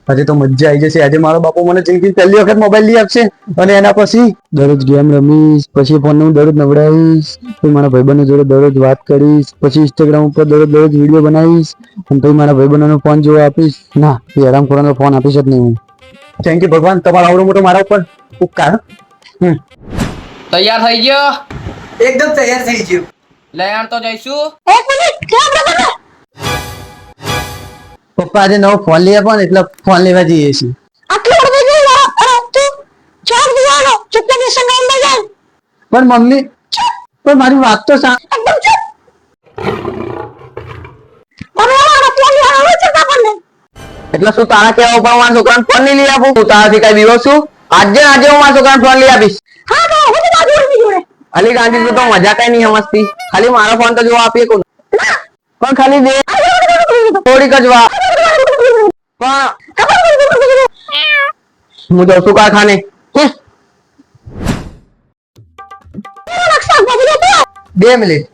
આજે તો મજા આવી જશે. આજે મારો બાપુ મને જિંદગી પહેલી વખત મોબાઈલ લઈ આપશે અને એના પછી દરરોજ ગેમ રમીશ, પછી ફોન હું દરરોજ નવડાવીશ, પછી મારા ભાઈબંધો જોડે દરરોજ વાત કરીશ, પછી ઇન્સ્ટાગ્રામ ઉપર દરરોજ વિડીયો બનાવીશ અને પછી મારા ભાઈબંધોનો ફોન જોવા આપીશ. ના, એ હરામખોરાનો ફોન આપીશ જ નહીં હું. થેન્ક યુ ભગવાન, તમારો આવડો મોટો મારા ઉપર ઉપકાર. તૈયાર થઈ ગયો? એકદમ તૈયાર થઈ ગયો. લયાણ તો જઈશું. એક મિનિટ કેમ બગડે? પપ્પા આજે નવો ફોન લઈ આપો ને એટલે ફોન લેવા જઈએ છીએ. આટલું બધું નહીં તું ચાર દિવાનો ચુપચાપ સંગ અંદર જાય. પણ મમ્મી, પણ મારી વાત તો એકદમ ચૂપ. તમે આવો ફોન લેવાનો છે આપણને. એટલે શું તારા કેવા ઉપર મારા છોકરાને ફોન નહીં લઈ આપું? હું તારાથી કઈ દિવસ છું? આજે હું મારા છોકરાને ફોન લઈ આપીશ. હા તો હું તો બાજુ વળી જોડે. અલી ગાંધી તો મજા કઈ નહીં સમજતી. ખાલી મારો ફોન તો જોવા આપીએ કોણ? પણ ખાલી દે થોડીક જ વાર. પણ હું જાઉં છું કારખાને. 2 મિનિટ.